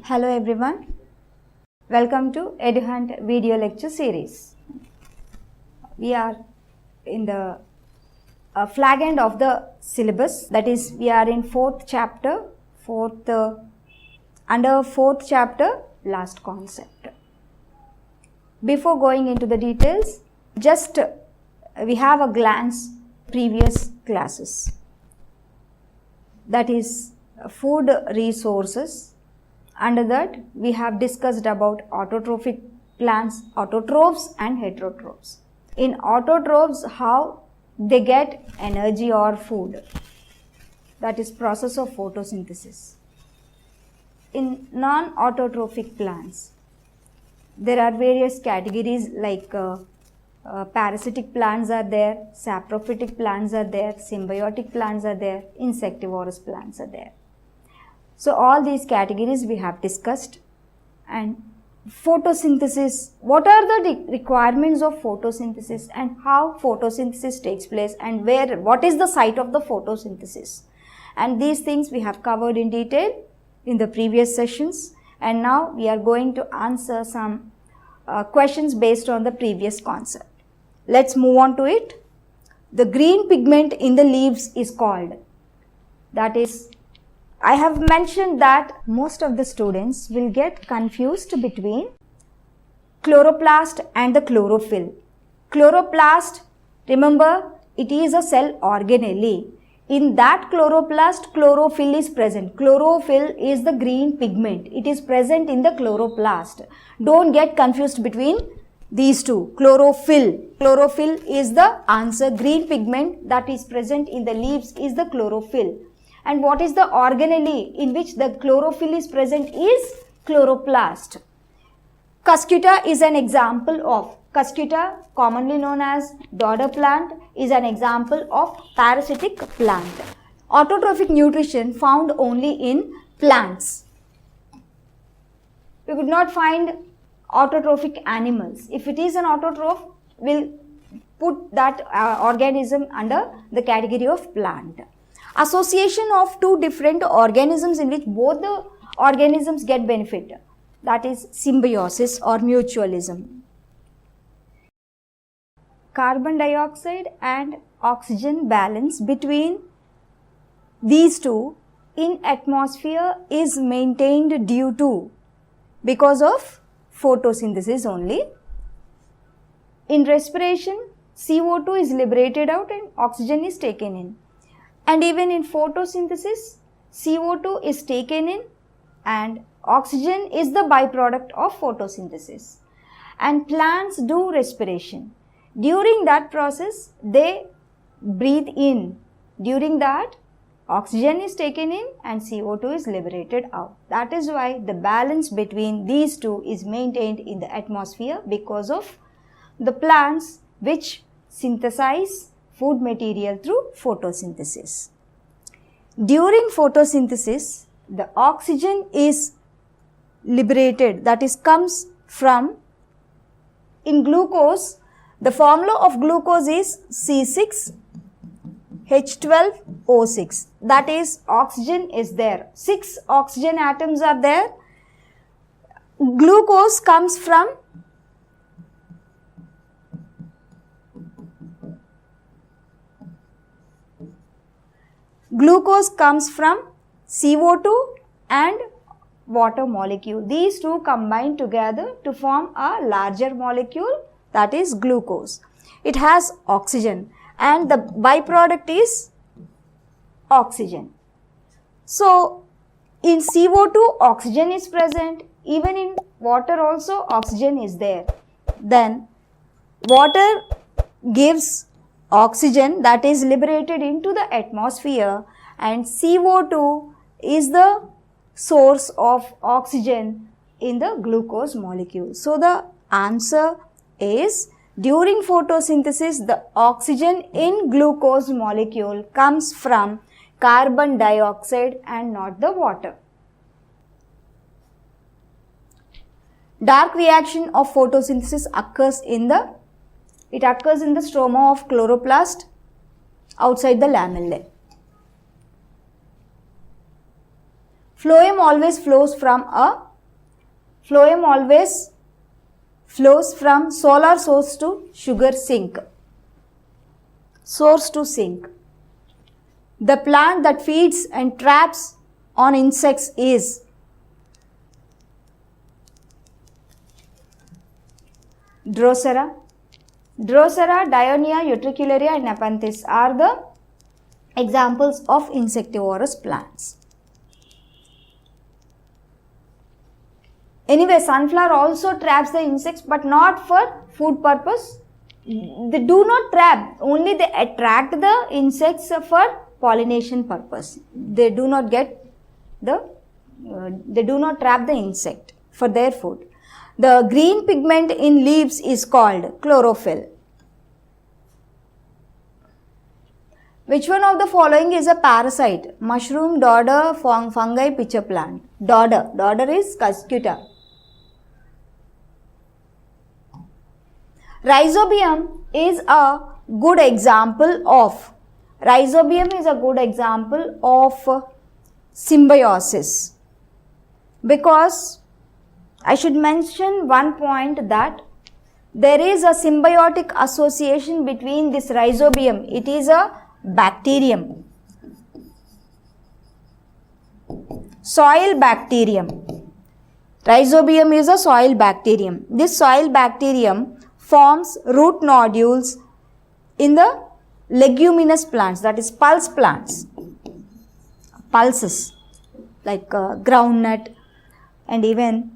Hello everyone, welcome to EduHunt video lecture series. We are in the flag end of the syllabus, that is we are in fourth chapter, under fourth chapter, last concept. Before going into the details, just we have a glance previous classes, that is food resources. Under that, we have discussed about autotrophic plants, autotrophs and heterotrophs. In autotrophs, how they get energy or food, that is process of photosynthesis. In non-autotrophic plants, there are various categories like parasitic plants are there, saprophytic plants are there, symbiotic plants are there, insectivorous plants are there. So all these categories we have discussed. And photosynthesis, what are the requirements of photosynthesis and how photosynthesis takes place and what is the site of the photosynthesis, and these things we have covered in detail in the previous sessions, and now we are going to answer some questions based on the previous concept. Let's move on to it. The green pigment in the leaves is called, that is, I have mentioned that most of the students will get confused between chloroplast and the chlorophyll. Chloroplast, remember, it is a cell organelle. In that chloroplast, chlorophyll is present. Chlorophyll is the green pigment. It is present in the chloroplast. Don't get confused between these two. Chlorophyll. Chlorophyll is the answer. Green pigment that is present in the leaves is the chlorophyll. And what is the organelle in which the chlorophyll is present is chloroplast. Cuscuta is an example of, Cuscuta, commonly known as dodder plant, is an example of parasitic plant. Autotrophic nutrition found only in plants. We could not find autotrophic animals. If it is an autotroph, we'll put that organism under the category of plant. Association of two different organisms in which both the organisms get benefit, that is symbiosis or mutualism. Carbon dioxide and oxygen balance between these two in atmosphere is maintained because of photosynthesis only. In respiration, CO2 is liberated out and oxygen is taken in. And even in photosynthesis, CO2 is taken in and oxygen is the byproduct of photosynthesis. And plants do respiration. During that process, they breathe in. During that, oxygen is taken in and CO2 is liberated out. That is why the balance between these two is maintained in the atmosphere because of the plants which synthesize food material through photosynthesis. During photosynthesis, the oxygen is liberated, that is comes from, in glucose, the formula of glucose is C6H12O6, that is oxygen is there. 6 oxygen atoms are there. Glucose comes from CO2 and water molecule. These two combine together to form a larger molecule, that is glucose. It has oxygen and the byproduct is oxygen. So, in CO2 oxygen is present, even in water also oxygen is there. Then water gives oxygen that is liberated into the atmosphere, and CO2 is the source of oxygen in the glucose molecule. So the answer is, during photosynthesis, the oxygen in glucose molecule comes from carbon dioxide and not the water. Dark reaction of photosynthesis occurs in the stroma of chloroplast outside the lamellae. Phloem always flows from solar source to sugar sink. Source to sink. The plant that feeds and traps on insects is Drosera. Drosera, Dionaea, Utricularia and Nepenthes are the examples of insectivorous plants. Anyway, sunflower also traps the insects, but not for food purpose. They do not trap, only they attract the insects for pollination purpose. They do not trap the insect for their food. The green pigment in leaves is called chlorophyll. Which one of the following is a parasite? Mushroom, dodder, fungi, pitcher plant. Dodder. Dodder is Cuscuta. Rhizobium is a good example of symbiosis, because I should mention one point that there is a symbiotic association between this rhizobium. It is a bacterium, soil bacterium. Rhizobium is a soil bacterium. This soil bacterium forms root nodules in the leguminous plants, that is pulse plants, pulses like groundnut and even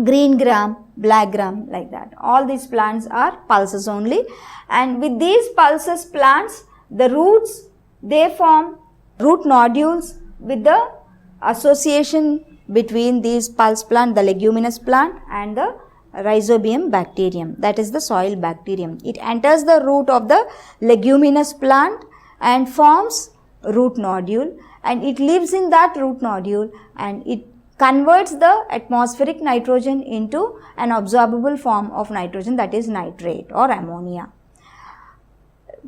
green gram, black gram, like that. All these plants are pulses only, and with these pulses plants, the roots, they form root nodules with the association between these pulse plant, the leguminous plant, and the rhizobium bacterium, that is the soil bacterium. It enters the root of the leguminous plant and forms root nodule, and it lives in that root nodule and it converts the atmospheric nitrogen into an absorbable form of nitrogen, that is nitrate or ammonia.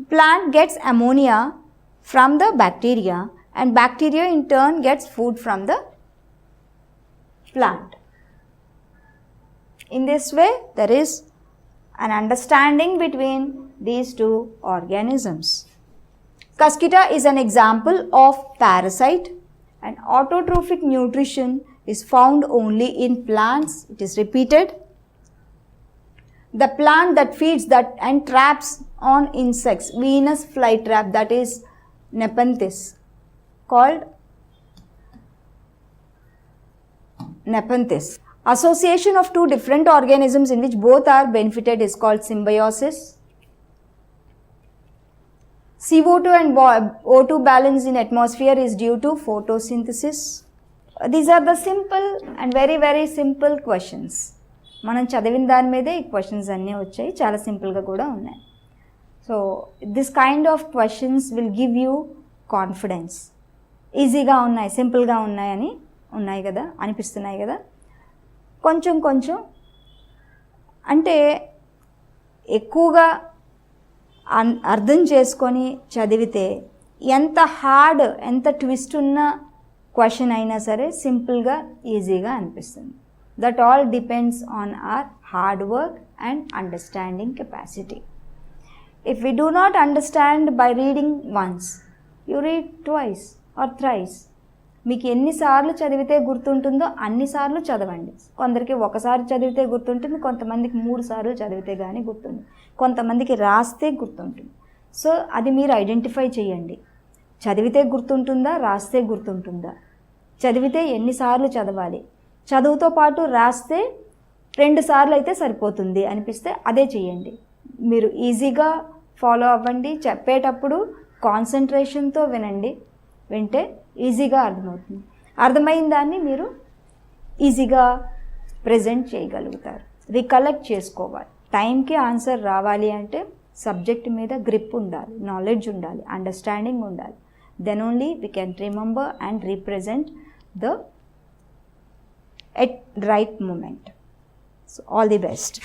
Plant gets ammonia from the bacteria, and bacteria in turn gets food from the plant. In this way, there is an understanding between these two organisms. Cuscuta is an example of parasite, and autotrophic nutrition is found only in plants. It is repeated. The plant that feeds and traps on insects, Venus flytrap, that is Nepenthes, called Nepenthes. Association of two different organisms in which both are benefited is called symbiosis. CO2 and O2 balance in atmosphere is due to photosynthesis. These are the simple and very, very simple questions. మనం చదివిన దాని మీదే ఈ questions అన్నీ వచ్చాయి, చాలా సింపుల్గా కూడా ఉన్నాయి. So this kind of questions will give you confidence. ఈజీగా ఉన్నాయి, సింపుల్గా ఉన్నాయని ఉన్నాయి కదా, అనిపిస్తున్నాయి కదా. కొంచెం కొంచెం అంటే ఎక్కువగా అర్థం చేసుకొని చదివితే ఎంత హార్డ్, ఎంత ట్విస్ట్ ఉన్న క్వశ్చన్ అయినా సరే సింపుల్గా, ఈజీగా అనిపిస్తుంది. That all depends on our hard work and understanding capacity. If we do not understand by reading once, you read twice or thrice. మీకు ఎన్నిసార్లు చదివితే గుర్తుంటుందో అన్నిసార్లు చదవండి. కొందరికి ఒకసారి చదివితే గుర్తుంటుంది, కొంతమందికి 3 సార్లు చదివితే కానీ గుర్తుంది, కొంతమందికి రాస్తే గుర్తుంటుంది. సో అది మీరు ఐడెంటిఫై చేయండి. చదివితే గుర్తుంటుందా, రాస్తే గుర్తుంటుందా, చదివితే ఎన్నిసార్లు చదవాలి, చదువుతో పాటు రాస్తే 2 సార్లు అయితే సరిపోతుంది అనిపిస్తే అదే చేయండి. మీరు ఈజీగా ఫాలో అవ్వండి. చెప్పేటప్పుడు కాన్సన్ట్రేషన్తో వినండి. వింటే ఈజీగా అర్థమవుతుంది. అర్థమైన దాన్ని మీరు ఈజీగా ప్రజెంట్ చేయగలుగుతారు. రికలెక్ట్ చేసుకోవాలి. టైంకి ఆన్సర్ రావాలి అంటే సబ్జెక్ట్ మీద గ్రిప్ ఉండాలి, నాలెడ్జ్ ఉండాలి, అండర్స్టాండింగ్ ఉండాలి. Then only we can remember and represent the at right moment. So all the best.